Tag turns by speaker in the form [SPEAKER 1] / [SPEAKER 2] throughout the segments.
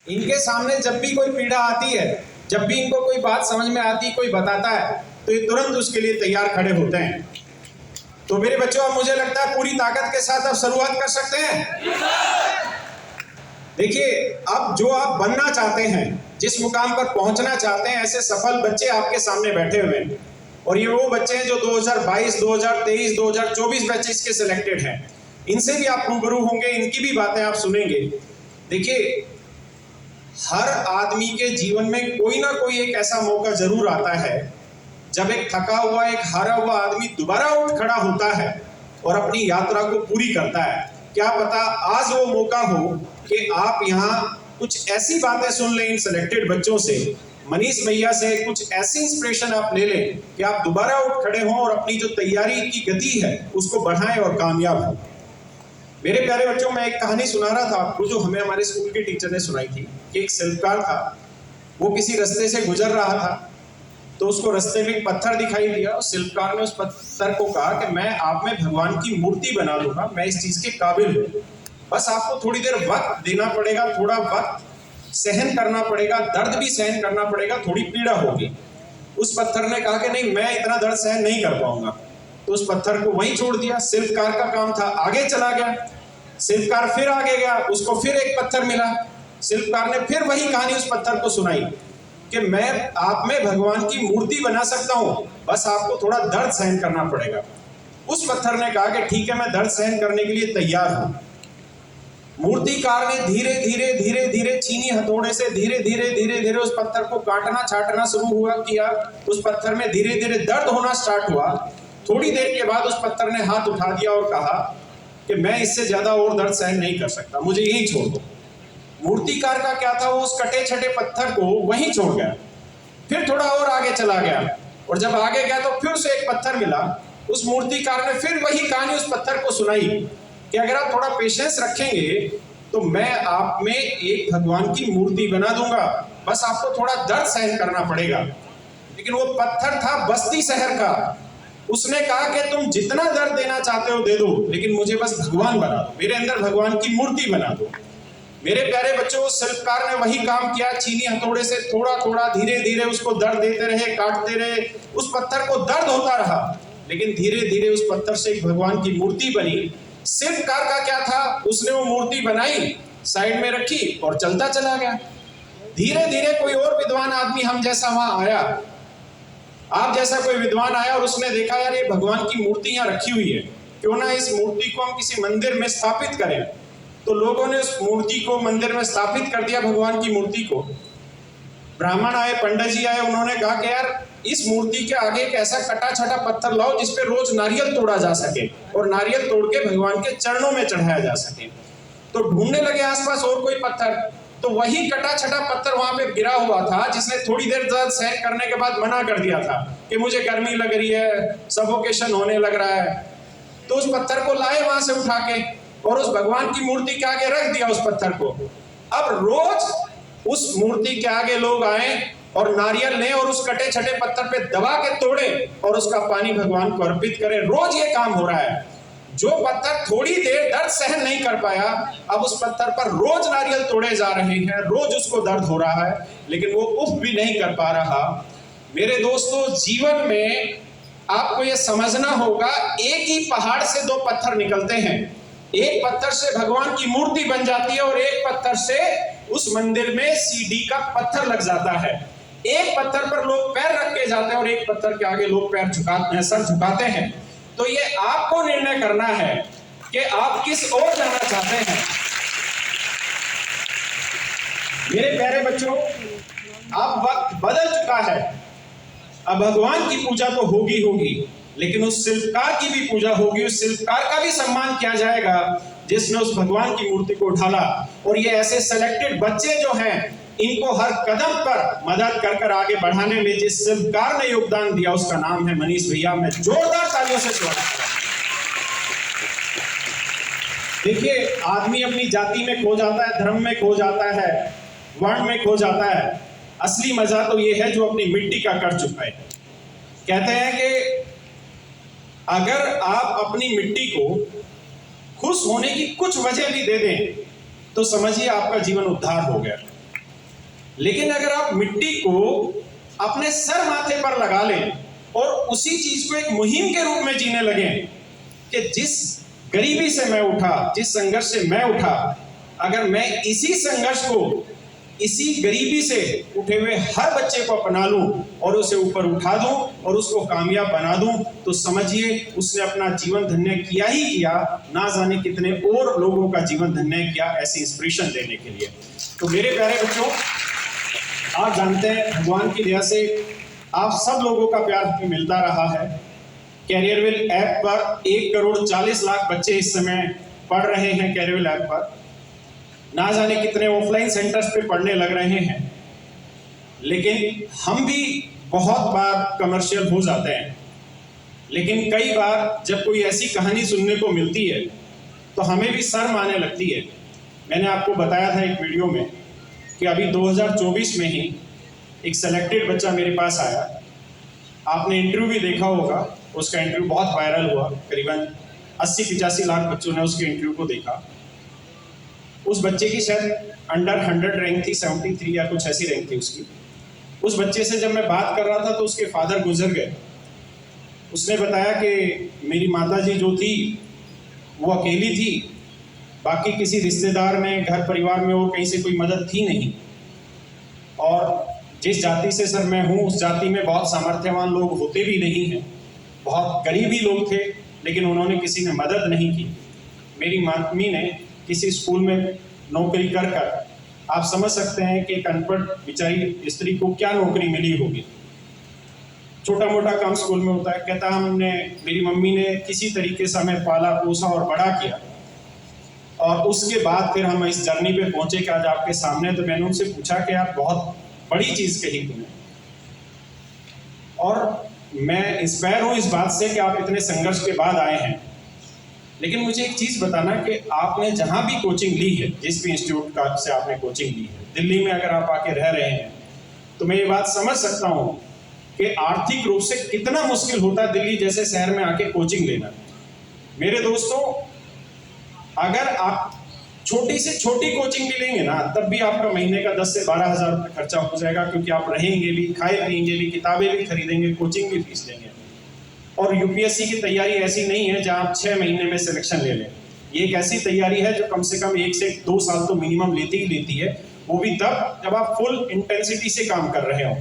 [SPEAKER 1] इनके सामने जब भी कोई पीड़ा आती है, जब भी इनको कोई बात समझ में आती, कोई बताता है, तो ये तुरंत उसके लिए तैयार खड़े होते हैं। तो मेरे बच्चों, अब मुझे लगता है पूरी ताकत के साथ अब शुरुआत कर सकते हैं। देखिए, अब जो आप बनना चाहते हैं, जिस मुकाम पर पहुंचना चाहते हैं, ऐसे सफल बच्चे आपके सामने बैठे हुए हैं। और ये वो बच्चे हैं जो 2022, 2023, 2024 बैचेस के सिलेक्टेड हैं। इनसे भी आप रूबरू होंगे, इनकी भी बातें आप सुनेंगे। देखिए, हर आदमी के जीवन में कोई ना कोई एक ऐसा मौका जरूर आता है जब एक थका हुआ, एक हारा हुआ आदमी दोबारा उठ खड़ा होता है और अपनी यात्रा को पूरी करता है। क्या पता आज वो मौका हो कि आप यहाँ कुछ ऐसी बातें सुन लें इन सिलेक्टेड बच्चों से, मनीष भैया से कुछ ऐसी इंस्पिरेशन आप ले लें कि आप दोबारा उठ खड़े हों और अपनी जो तैयारी की गति है उसको बढ़ाएं और कामयाब हों। मेरे प्यारे बच्चों, मैं एक कहानी सुना रहा था आपको जो हमें हमारे स्कूल के टीचर ने सुनाई थी कि एक शिल्पकार था, वो किसी रास्ते से गुजर रहा था, तो उसको रास्ते में एक पत्थर दिखाई दिया और शिल्पकार ने उस पत्थर को कहा कि मैं आप में भगवान की मूर्ति बना दूंगा, मैं इस चीज के काबिल हूँ, बस आपको थोड़ी देर वक्त देना पड़ेगा, थोड़ा वक्त सहन करना पड़ेगा, दर्द भी सहन करना पड़ेगा, थोड़ी पीड़ा होगी। उस पत्थर ने कहा कि नहीं, मैं इतना दर्द सहन नहीं कर पाऊंगा, तो उस पत्थर को वहीं छोड़ दिया। शिल्पकार का काम था, आगे चला गया। शिल्पकार फिर आगे गया, उसको फिर एक पत्थर मिला। शिल्पकार ने फिर वही कहानी उस पत्थर को सुनाई कि मैं आप में भगवान की मूर्ति बना सकता हूं, बस आपको थोड़ा दर्द सहन करना पड़ेगा। उस पत्थर ने कहा कि ठीक है, मैं दर्द सहन करने के लिए तैयार हूं। मूर्तिकार ने धीरे धीरे धीरे धीरे चीनी हथौड़े से धीरे धीरे धीरे धीरे उस पत्थर को काटना छाटना शुरू किया। उस पत्थर में धीरे धीरे दर्द होना स्टार्ट हुआ। थोड़ी देर के बाद उस पत्थर ने हाथ उठा दिया और कहा कि मैं इससे ज्यादा और दर्द सहन नहीं कर सकता, मुझे यहीं छोड़ दो। मूर्तिकार का क्या था, वो उस कटे छटे पत्थर को वहीं छोड़ गया। फिर थोड़ा और आगे चला गया और जब आगे गया तो फिर उसे एक पत्थर मिला। उस मूर्तिकार ने फिर वही कहानी उस पत्थर को सुनाई कि अगर आप थोड़ा पेशेंस रखेंगे तो मैं आप में एक भगवान की मूर्ति बना दूंगा, बस आपको थोड़ा दर्द सहन करना पड़ेगा। लेकिन वो पत्थर था बस्ती शहर का। उसने कहा कि तुम जितना दर्द देना चाहते हो दे दो, लेकिन मुझे बस भगवान बना दो, मेरे अंदर भगवान की मूर्ति बना दो। मेरे प्यारे बच्चों, शिल्पकार ने वही काम किया। चीनी हथौड़े से थोड़ा थोड़ा धीरे धीरे उसको दर्द देते रहे, काटते रहे। उस पत्थर को दर्द होता रहा, लेकिन धीरे धीरे उस पत्थर से एक भगवान की मूर्ति बनी। शिल्पकार का क्या था, उसने वो मूर्ति बनाई, साइड में रखी और चलता चला गया। धीरे धीरे कोई और विद्वान आदमी हम जैसा वहां आया, आप जैसा कोई विद्वान आया और उसने देखा यार ये भगवान की मूर्ति यहाँ रखी हुई है, क्यों ना इस मूर्ति को हम किसी मंदिर में स्थापित करें। तो लोगों ने उस मूर्ति को मंदिर में स्थापित कर दिया, भगवान की मूर्ति को। ब्राह्मण आए, पंडित जी आए, उन्होंने कहा कि यार इस मूर्ति के आगे एक ऐसा कटा छटा पत्थर लाओ जिसपे रोज नारियल तोड़ा जा सके और नारियल तोड़ के भगवान के चरणों में चढ़ाया जा सके। तो ढूंढने लगे आसपास और कोई पत्थर, तो वही कटा छटा पत्थर वहां पे गिरा हुआ था जिसने थोड़ी देर दर्द सहन करने के बाद मना कर दिया था कि मुझे गर्मी लग रही है, सफोकेशन होने लग रहा है। तो उस पत्थर को लाए वहां से उठा के और उस भगवान की मूर्ति के आगे रख दिया उस पत्थर को। अब रोज उस मूर्ति के आगे लोग आए और नारियल लें और उस कटे छटे पत्थर पे दबा के तोड़े और उसका पानी भगवान को अर्पित करें। रोज ये काम हो रहा है। जो पत्थर थोड़ी देर दर्द सहन नहीं कर पाया, अब उस पत्थर पर रोज नारियल तोड़े जा रहे हैं, रोज उसको दर्द हो रहा है, लेकिन वो उफ भी नहीं कर पा रहा। मेरे दोस्तों, जीवन में आपको ये समझना होगा, एक ही पहाड़ से दो पत्थर निकलते हैं। एक पत्थर से भगवान की मूर्ति बन जाती है और एक पत्थर से उस मंदिर में सीढ़ी का पत्थर लग जाता है। एक पत्थर पर लोग पैर रख के जाते हैं और एक पत्थर के आगे लोग पैर झुकाते हैं, सर झुकाते हैं। तो ये आपको निर्णय करना है कि आप किस ओर जाना चाहते हैं। मेरे प्यारे बच्चों, अब वक्त बदल चुका है। अब भगवान की पूजा तो होगी होगी, लेकिन उस शिल्पकार की भी पूजा होगी, उस शिल्पकार का भी सम्मान किया जाएगा जिसने उस भगवान की मूर्ति को ढाला। और ये ऐसे सेलेक्टेड बच्चे जो हैं, इनको हर कदम पर मदद कर कर आगे बढ़ाने में जिस शिल्पकार ने योगदान दिया उसका नाम है मनीष भैया। मैं जोरदार तालियों से स्वागत करता हूं। देखिए, आदमी अपनी जाति में खो जाता है, धर्म में खो जाता है, वर्ण में खो जाता है। असली मजा तो ये है जो अपनी मिट्टी का कर चुका है। कहते हैं कि अगर आप अपनी मिट्टी को खुश होने की कुछ वजह भी दे दें तो समझिए आपका जीवन उद्धार हो गया। लेकिन अगर आप मिट्टी को अपने सर माथे पर लगा लें और उसी चीज को एक मुहिम के रूप में जीने लगे कि जिस गरीबी से मैं उठा, जिस संघर्ष से मैं उठा, अगर मैं इसी संघर्ष को, इसी गरीबी से उठे हुए हर बच्चे को अपना लूं और उसे ऊपर उठा दूं और उसको कामयाब बना दूं, तो समझिए उसने अपना जीवन धन्य किया ही किया, ना जाने कितने और लोगों का जीवन धन्य किया ऐसी इंस्पिरेशन देने के लिए। तो मेरे प्यारे बच्चों, आप जानते हैं भगवान की दया से आप सब लोगों का प्यार मिलता रहा है। कैरियरविल ऐप पर 1,40,00,000 बच्चे इस समय पढ़ रहे हैं। कैरियरविल ऐप पर ना जाने कितने ऑफलाइन सेंटर्स पे पढ़ने लग रहे हैं, लेकिन हम भी बहुत बार कमर्शियल हो जाते हैं। लेकिन कई बार जब कोई ऐसी कहानी सुनने को मिलती है तो हमें भी शर्म आने लगती है। मैंने आपको बताया था एक वीडियो में कि अभी 2024 में ही एक सेलेक्टेड बच्चा मेरे पास आया। आपने इंटरव्यू भी देखा होगा, उसका इंटरव्यू बहुत वायरल हुआ। करीबन 80-85 लाख बच्चों ने उसके इंटरव्यू को देखा। उस बच्चे की शायद अंडर 100 रैंक थी, 73 या कुछ ऐसी रैंक थी उसकी। उस बच्चे से जब मैं बात कर रहा था तो उसके फादर गुजर गए। उसने बताया कि मेरी माताजी जो थी वो अकेली थी, बाकी किसी रिश्तेदार में, घर परिवार में वो कहीं से कोई मदद थी नहीं। और जिस जाति से सर मैं हूँ, उस जाति में बहुत सामर्थ्यवान लोग होते भी नहीं हैं, बहुत गरीब ही लोग थे, लेकिन उन्होंने किसी ने मदद नहीं की। मेरी मम्मी ने किसी स्कूल में नौकरी कर कर, आप समझ सकते हैं कि एक अनपढ़ बेचारी स्त्री को क्या नौकरी मिली होगी। छोटा मोटा काम स्कूल में होता है। कहता मेरी मम्मी ने किसी तरीके से हमें पाला पोसा और बड़ा किया, और उसके बाद फिर हम इस जर्नी पे पहुंचे कि आज आपके सामने। तो मैंने उनसे पूछा कि यार बहुत बड़ी चीज कही तुमने, और मैं इंस्पायर हूँ इस बात से कि आप इतने संघर्ष के बाद आए हैं। लेकिन मुझे एक चीज बताना कि आपने जहां भी कोचिंग ली है, जिस भी इंस्टीट्यूट का से आपने कोचिंग ली है, दिल्ली में अगर आप आके रह रहे हैं, तो मैं ये बात समझ सकता हूँ कि आर्थिक रूप से कितना मुश्किल होता है दिल्ली जैसे शहर में आके कोचिंग लेना। मेरे दोस्तों, अगर आप छोटी से छोटी कोचिंग भी लेंगे ना, तब भी आपका महीने का 10 से 12 हज़ार रुपये खर्चा हो जाएगा, क्योंकि आप रहेंगे भी, खाए पिएंगे भी, किताबें भी खरीदेंगे, कोचिंग भी फीस देंगे। और यूपीएससी की तैयारी ऐसी नहीं है जहां आप 6 महीने में सिलेक्शन ले लें। ये एक ऐसी तैयारी है जो कम से कम 1 से 2 साल तो मिनिमम लेती ही लेती है। वो भी तब जब आप फुल इंटेंसिटी से काम कर रहे हो,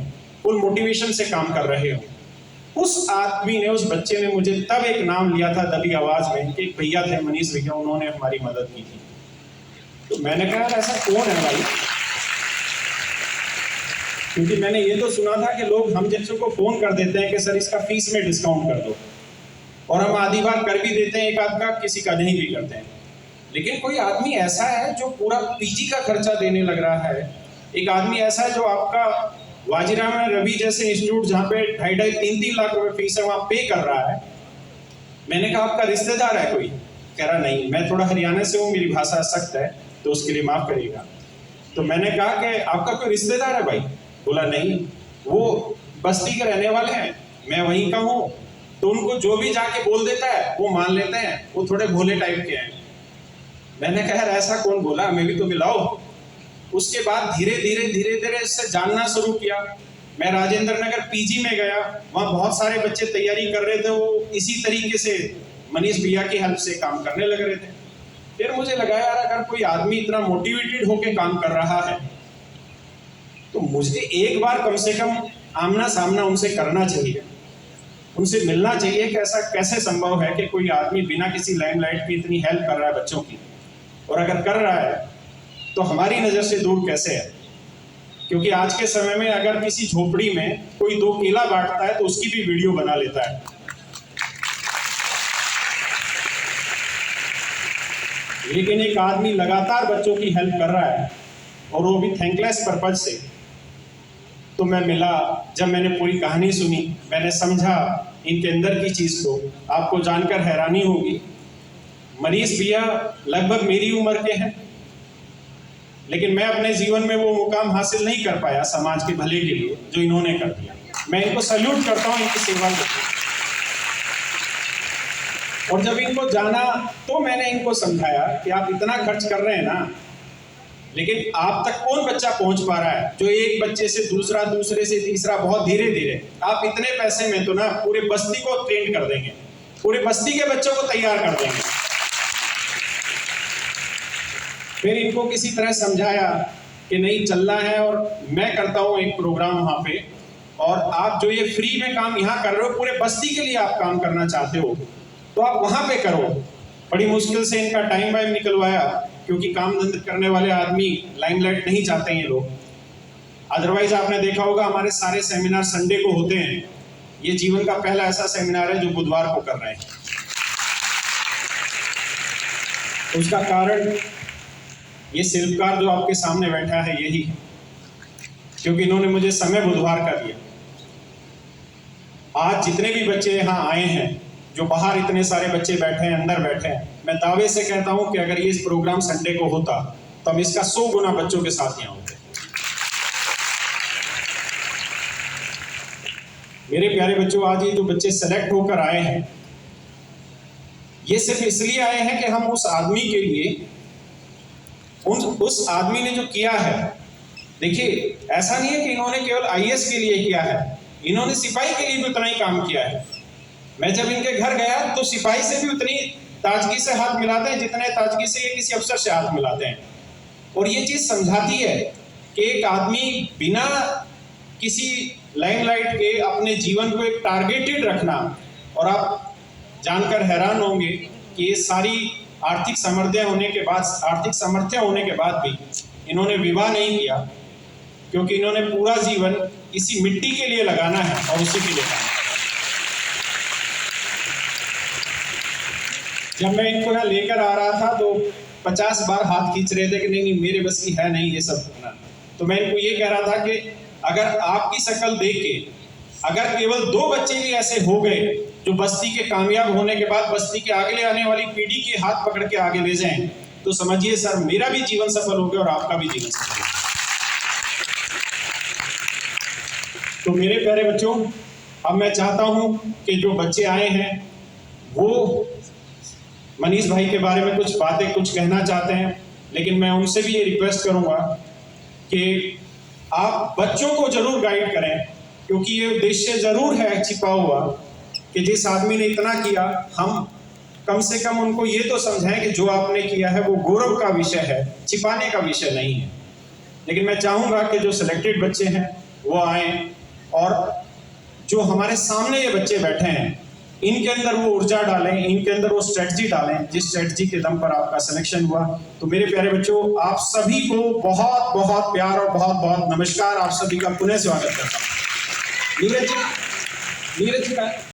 [SPEAKER 1] फुल मोटिवेशन से काम कर रहे हो। उस आदमी ने, उस बच्चे ने मुझे तब एक नाम लिया था दबी आवाज में कि एक भैया थे, मनीष भैया, उन्होंने हमारी मदद की थी। तो मैंने कहा ऐसा कौन है भाई, क्योंकि मैंने ये तो सुना था कि लोग हम जैसे को फोन कर देते हैं कि सर इसका फीस में डिस्काउंट कर दो, और हम आधी बार कर भी देते हैं, एक आध का किसी का नहीं भी करते हैं। लेकिन कोई आदमी ऐसा है जो पूरा पीजी का खर्चा देने लग रहा है। एक आदमी ऐसा है जो आपका वाजिराम में रवि जैसे इंस्टीट्यूट जहाँ पे 2.5-3 लाख रुपए फीस है, वहाँ पे कर रहा है। मैंने कहा आपका रिश्तेदार है कोई? कह रहा नहीं, मैं थोड़ा हरियाणा से हूँ, मेरी भाषा सख्त है तो उसके लिए माफ करिएगा। तो मैंने कहा कि आपका कोई रिश्तेदार है भाई? बोला नहीं, वो बस्ती के रहने वाले हैं, मैं वहीं का हूँ। तो उनको जो भी जाके बोल देता है वो मान लेते हैं, वो थोड़े भोले टाइप के हैं। मैंने कहा ऐसा कौन बोला, हमें भी तो मिलाओ। उसके बाद धीरे धीरे इससे जानना शुरू किया। मैं राजेंद्र नगर पीजी में गया, वहाँ बहुत सारे बच्चे तैयारी कर रहे थे, वो इसी तरीके से मनीष भैया की हेल्प से काम करने लग रहे थे। फिर मुझे लगा यार अगर कोई आदमी इतना मोटिवेटेड होके काम कर रहा है तो मुझे एक बार कम से कम आमना सामना उनसे करना चाहिए, उनसे मिलना चाहिए कि ऐसा कैसे संभव है कि कोई आदमी बिना किसी लाइमलाइट की इतनी हेल्प कर रहा है बच्चों की, और अगर कर रहा है तो हमारी नज़र से दूर कैसे है। क्योंकि आज के समय में अगर किसी झोपड़ी में कोई 2 केला बांटता है तो उसकी भी वीडियो बना लेता है। लेकिन एक आदमी लगातार बच्चों की हेल्प कर रहा है, और वो भी थैंकलेस पर्पज से। तो मैं मिला, जब मैंने पूरी कहानी सुनी, मैंने समझा इनके अंदर की चीज़ को। आपको जानकर हैरानी होगी, मनीष भैया लगभग मेरी उम्र के हैं, लेकिन मैं अपने जीवन में वो मुकाम हासिल नहीं कर पाया समाज के भले के लिए जो इन्होंने कर दिया। मैं इनको सैल्यूट करता हूँ इनकी सेवा के लिए। और जब इनको जाना तो मैंने इनको समझाया कि आप इतना खर्च कर रहे हैं ना, लेकिन आप तक कौन बच्चा पहुंच पा रहा है? जो एक बच्चे से दूसरा, दूसरे से तीसरा, बहुत धीरे धीरे। आप इतने पैसे में तो ना पूरे बस्ती को ट्रेन कर देंगे, पूरे बस्ती के बच्चों को तैयार कर देंगे। फिर इनको किसी तरह समझाया कि नहीं चलना है, और मैं करता हूँ एक प्रोग्राम वहाँ पे, और आप जो ये फ्री में काम यहाँ कर रहे हो, पूरे बस्ती के लिए आप काम करना चाहते हो तो आप वहाँ पे करो। बड़ी मुश्किल से इनका टाइम वाइम निकलवाया, क्योंकि काम धंधा करने वाले आदमी लाइमलाइट नहीं चाहते हैं ये लोग। अदरवाइज आपने देखा होगा हमारे सारे सेमिनार संडे को होते हैं। ये जीवन का पहला ऐसा सेमिनार है जो बुधवार को कर रहे हैं। उसका कारण ये शिल्पकार जो आपके सामने बैठा है यही है, क्योंकि इन्होंने मुझे समय बुधवार का दिया। आज जितने भी बच्चे यहाँ आए हैं, जो बाहर इतने सारे बच्चे बैठे हैं, अंदर बैठे हैं, मैं दावे से कहता हूं कि अगर ये इस प्रोग्राम संडे को होता तो हम इसका 100 गुना बच्चों के साथ यहाँ होते। मेरे प्यारे बच्चों, आज ये जो बच्चे सेलेक्ट होकर आए हैं, ये सिर्फ इसलिए आए हैं कि हम उस आदमी के लिए, उस आदमी ने जो किया है, देखिए ऐसा नहीं है कि इन्होंने केवल आईएएस के लिए किया है, इन्होंने सिपाही के लिए भी उतना ही काम किया है। मैं जब इनके घर गया तो सिपाही से भी उतनी ताजगी से हाथ मिलाते हैं जितने ताजगी से ये किसी अफसर से हाथ मिलाते हैं। और ये चीज समझाती है कि एक आदमी बिना किसी लाइमलाइट के अपने जीवन को एक टारगेटेड रखना, और आप जानकर हैरान होंगे कि ये सारी आर्थिक सामर्थ्य होने के बाद भी इन्होंने विवाह नहीं किया, क्योंकि इन्होंने पूरा जीवन इसी मिट्टी के लिए लगाना है और उसी के लिए काम। जब मैं इनको यहाँ लेकर आ रहा था तो 50 बार हाथ खींच रहे थे कि नहीं नहीं मेरे बस की है नहीं ये सब करना। तो मैं इनको ये कह रहा था कि अगर आपकी शक्ल देख के अगर केवल 2 बच्चे भी ऐसे हो गए जो बस्ती के कामयाब होने के बाद बस्ती के आगे आने वाली पीढ़ी के हाथ पकड़ के आगे ले जाएं, तो समझिए सर मेरा भी जीवन सफल हो गया और आपका भी जीवन सफल हो गया। तो मेरे प्यारे बच्चों, अब मैं चाहता हूं कि जो बच्चे आए हैं वो मनीष भाई के बारे में कुछ बातें कुछ कहना चाहते हैं, लेकिन मैं उनसे भी ये रिक्वेस्ट करूंगा कि आप बच्चों को जरूर गाइड करें, क्योंकि ये उद्देश्य जरूर है छिपा हुआ कि जिस आदमी ने इतना किया, हम कम से कम उनको ये तो समझाएं कि जो आपने किया है वो गौरव का विषय है, छिपाने का विषय नहीं है। लेकिन मैं चाहूँगा कि जो सिलेक्टेड बच्चे हैं वो आएँ, और जो हमारे सामने ये बच्चे बैठे हैं इनके अंदर वो ऊर्जा डालें, इनके अंदर वो स्ट्रेटजी डालें जिस स्ट्रेटजी के दम पर आपका सिलेक्शन हुआ। तो मेरे प्यारे बच्चों, आप सभी को बहुत बहुत प्यार और बहुत बहुत नमस्कार। आप सभी का पुनः स्वागत करता हूँ। नीरज जी का